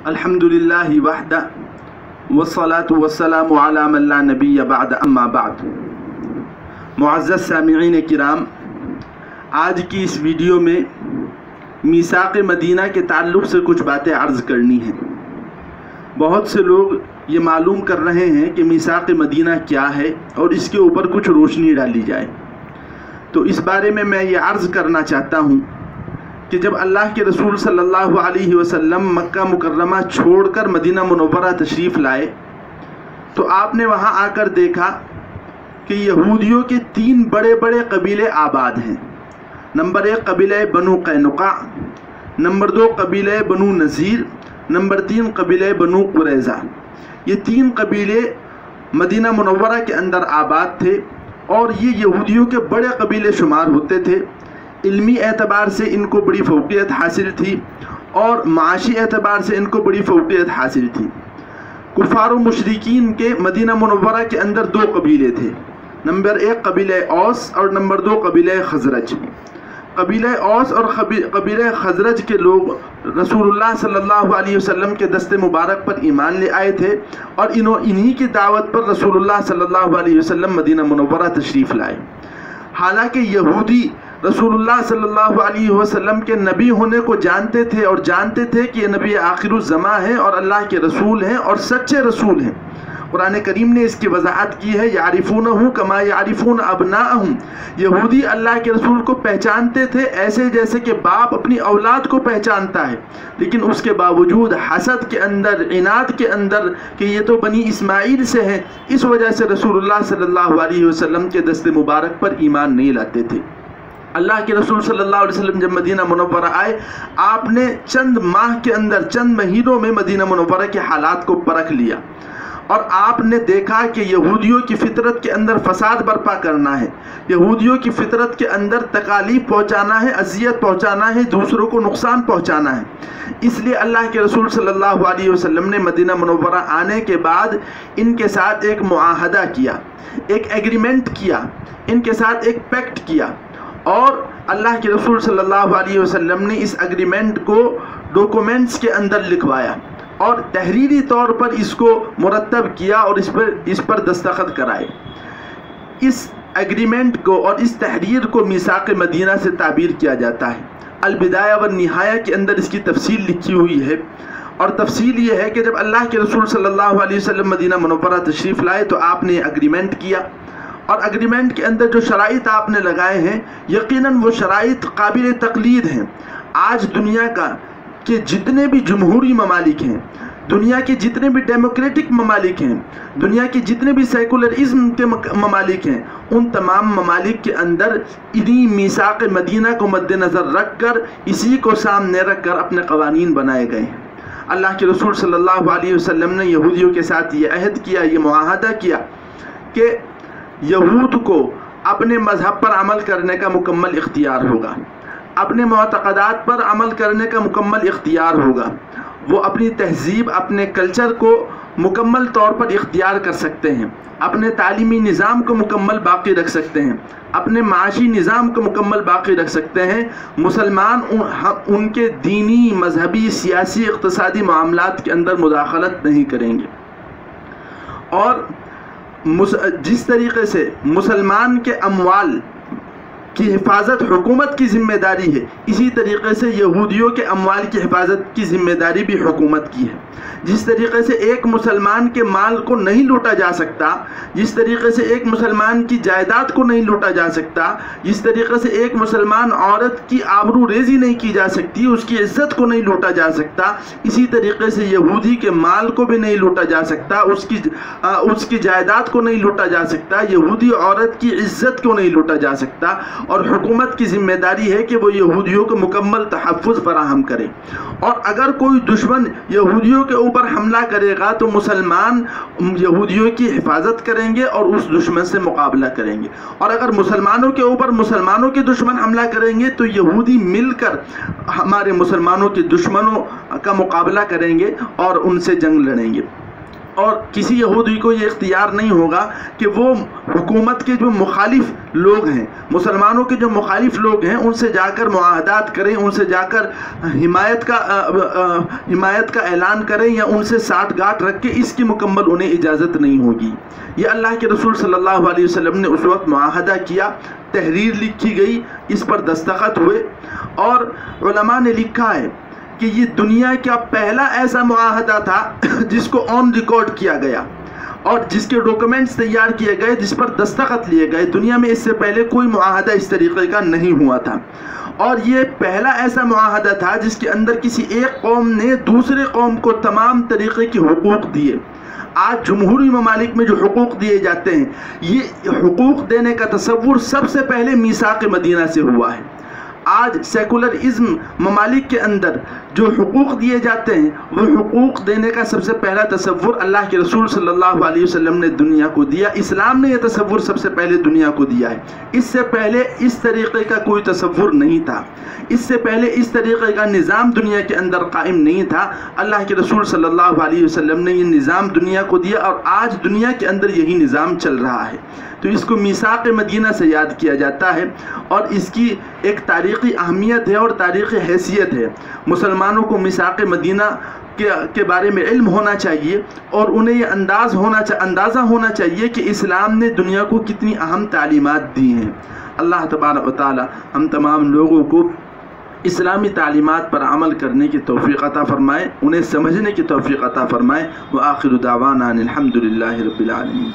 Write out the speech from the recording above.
الحمدللہ وحدہ والصلاة والسلام علی من لا نبی بعد اما بعد۔ معزز سامعین کرام، آج کی اس ویڈیو میں میثاق مدینہ کے تعلق سے کچھ باتیں عرض کرنی ہیں۔ بہت سے لوگ یہ معلوم کر رہے ہیں کہ میثاق مدینہ کیا ہے اور اس کے اوپر کچھ روشنی ڈالی جائے، تو اس بارے میں یہ عرض کرنا چاہتا ہوں کہ جب اللہ کے رسول صلی اللہ علیہ وسلم مکہ مکرمہ چھوڑ کر مدینہ منورہ تشریف لائے تو آپ نے وہاں آ کر دیکھا کہ یہودیوں کے 3 بڑے بڑے قبیلے آباد ہیں۔ نمبر 1 قبیلہ بنو قینقاع، نمبر 2 قبیلہ بنو نذیر، نمبر 3 قبیلہ بنو قریظہ۔ یہ 3 قبیلے مدینہ منورہ کے اندر آباد تھے اور یہ یہودیوں کے بڑے قبیلے شمار ہوتے تھے۔ علمی اعتبار سے ان کو بڑی فوقیت حاصل تھی اور معاشی اعتبار سے ان کو بڑی فوقیت حاصل تھی۔ کفار و مشرکین کے مدینہ منورہ کے اندر 2 قبیلے تھے، نمبر 1 قبیلہ اوس اور نمبر 2 قبیلہ خزرج۔ قبیلہ اوس اور قبیلہ خزرج کے لوگ رسول اللہ صلی اللہ علیہ وسلم کے دست مبارک پر ایمان لے آئے تھے اور انہی کی دعوت پر رسول اللہ صلی اللہ علیہ وسلم مدینہ منورہ تشریف لائے۔ حالانکہ یہودی رسول اللہ صلی اللہ علیہ وسلم کے نبی ہونے کو جانتے تھے اور جانتے تھے کہ یہ نبی آخر الزماں ہیں اور اللہ کے رسول ہیں اور سچے رسول ہیں۔ قرآن کریم نے اس کی وضاحت کی ہے، یعرفونہ کما یعرفون ابناءہم۔ یہودی اللہ کے رسول کو پہچانتے تھے ایسے جیسے کہ باپ اپنی اولاد کو پہچانتا ہے، لیکن اس کے باوجود حسد کے اندر، عناد کے اندر کہ یہ تو بنی اسماعیل سے ہیں، اس وجہ سے رسول اللہ صلی اللہ علیہ وسلم کے دست مبارک پر ایمان نہیں لاتے تھے۔ اللہ کے رسول صلی اللہ علیہ وسلم جب مدینہ منورہ آئے، آپ نے چند ماہ کے اندر، چند مہینوں میں مدینہ منورہ کے حالات کو پرکھ لیا اور آپ نے دیکھا کہ یہودیوں کی فطرت کے اندر فساد برپا کرنا ہے، یہودیوں کی فطرت کے اندر تکالیف پہنچانا ہے، اذیت پہنچانا ہے، دوسروں کو نقصان پہنچانا ہے۔ اس لیے اللہ کے رسول صلی اللہ علیہ وسلم نے مدینہ منورہ آنے کے بعد ان کے ساتھ ایک معاہدہ کیا، ایک ایگریمنٹ کیا، ان کے ساتھ ایک پیکٹ کیا، اور اللہ کے رسول صلی اللہ علیہ وسلم نے اس ایگریمنٹ کو ڈاکومنٹس کے اندر لکھوایا اور تحریری طور پر اس کو مرتب کیا اور اس پر دستخط کرائے۔ اس ایگریمنٹ کو اور اس تحریر کو میثاق مدینہ سے تعبیر کیا جاتا ہے۔ البدایہ والنہایہ کے اندر اس کی تفصیل لکھی ہوئی ہے، اور تفصیل یہ ہے کہ جب اللہ کے رسول صلی اللہ علیہ وسلم مدینہ منورہ تشریف لائے تو آپ نے ایگریمنٹ کیا، اور ایگریمنٹ کے اندر جو شرائط آپ نے لگائے ہیں یقیناً وہ شرائط قابل تقلید ہیں۔ آج دنیا کے جتنے بھی جمہوری ممالک ہیں، دنیا کے جتنے بھی ڈیموکریٹک ممالک ہیں، دنیا کے جتنے بھی سیکولرزم کے ممالک ہیں، ان تمام ممالک کے اندر انہی میثاق مدینہ کو مد نظر رکھ کر، اسی کو سامنے رکھ کر اپنے قوانین بنائے گئے ہیں۔ اللہ کے رسول صلی اللہ علیہ وسلم نے یہودیوں کے ساتھ یہ عہد کیا، یہ معاہدہ کیا کہ یہود کو اپنے مذہب پر عمل کرنے کا مکمل اختیار ہوگا، اپنے معتقدات پر عمل کرنے کا مکمل اختیار ہوگا، وہ اپنی تہذیب، اپنے کلچر کو مکمل طور پر اختیار کر سکتے ہیں، اپنے تعلیمی نظام کو مکمل باقی رکھ سکتے ہیں، اپنے معاشی نظام کو مکمل باقی رکھ سکتے ہیں۔ مسلمان ان کے دینی، مذہبی، سیاسی، اقتصادی معاملات کے اندر مداخلت نہیں کریں گے، اور جس طریقے سے مسلمان کے اموال کی حفاظت حکومت کی ذمہ داری ہے، اسی طریقے سے یہودیوں کے اموال کی حفاظت کی ذمہ داری بھی حکومت کی ہے۔ جس طریقے سے ایک مسلمان کے مال کو نہیں لوٹا جا سکتا، جس طریقے سے ایک مسلمان کی جائیداد کو نہیں لوٹا جا سکتا، جس طریقے سے ایک مسلمان عورت کی آبرو ریزی نہیں کی جا سکتی، اس کی عزت کو نہیں لوٹا جا سکتا، اسی طریقے سے یہودی کے مال کو بھی نہیں لوٹا جا سکتا، اس کی جائیداد کو نہیں لوٹا جا سکتا، یہودی عورت کی عزت کو نہیں لوٹا جا سکتا، اور حکومت کی ذمہ داری ہے کہ وہ یہودیوں کو مکمل تحفظ فراہم کرے۔ اور اگر کوئی دشمن یہودیوں کے اوپر حملہ کرے گا تو مسلمان یہودیوں کی حفاظت کریں گے اور اس دشمن سے مقابلہ کریں گے، اور اگر مسلمانوں کے اوپر مسلمانوں کے دشمن حملہ کریں گے تو یہودی مل کر ہمارے مسلمانوں کے دشمنوں کا مقابلہ کریں گے اور ان سے جنگ لڑیں گے۔ اور کسی یہودی کو یہ اختیار نہیں ہوگا کہ وہ حکومت کے جو مخالف لوگ ہیں، مسلمانوں کے جو مخالف لوگ ہیں، ان سے جا کر معاہدات کریں، ان سے جا کر حمایت کا اعلان کریں یا ان سے ساٹھ گاٹھ رکھ کے، اس کی مکمل انہیں اجازت نہیں ہوگی۔ یہ اللہ کے رسول صلی اللہ علیہ وسلم نے اس وقت معاہدہ کیا، تحریر لکھی گئی، اس پر دستخط ہوئے، اور علماء نے لکھا ہے کہ یہ دنیا کا پہلا ایسا معاہدہ تھا جس کو آن ریکارڈ کیا گیا اور جس کے ڈاکومنٹس تیار کیے گئے، جس پر دستخط لیے گئے۔ دنیا میں اس سے پہلے کوئی معاہدہ اس طریقے کا نہیں ہوا تھا، اور یہ پہلا ایسا معاہدہ تھا جس کے اندر کسی ایک قوم نے دوسرے قوم کو تمام طریقے کے حقوق دیے۔ آج جمہوری ممالک میں جو حقوق دیے جاتے ہیں، یہ حقوق دینے کا تصور سب سے پہلے میثاق مدینہ سے ہوا ہے۔ آج سیکولرزم ممالک کے اندر جو حقوق دیے جاتے ہیں، وہ حقوق دینے کا سب سے پہلا تصور اللہ کے رسول صلی اللہ علیہ وسلم نے دنیا کو دیا۔ اسلام نے یہ تصور سب سے پہلے دنیا کو دیا ہے۔ اس سے پہلے اس طریقے کا کوئی تصور نہیں تھا، اس سے پہلے اس طریقے کا نظام دنیا کے اندر قائم نہیں تھا۔ اللہ کے رسول صلی اللہ علیہ وسلم نے یہ نظام دنیا کو دیا، اور آج دنیا کے اندر یہی نظام چل رہا ہے۔ تو اس کو میثاق مدینہ سے یاد کیا جاتا ہے، اور اس کی ایک تاریخی اہمیت ہے اور تاریخی حیثیت ہے۔ مسلمانوں کو میثاق مدینہ کے بارے میں علم ہونا چاہیے، اور انہیں یہ اندازہ ہونا چاہیے کہ اسلام نے دنیا کو کتنی اہم تعلیمات دی ہیں۔ اللہ تبارک و تعالی ہم تمام لوگوں کو اسلامی تعلیمات پر عمل کرنے کی توفیق عطا فرمائے، انہیں سمجھنے کی توفیق عطا فرمائے۔ وآخر دعوانا الحمدللہ رب العالمین۔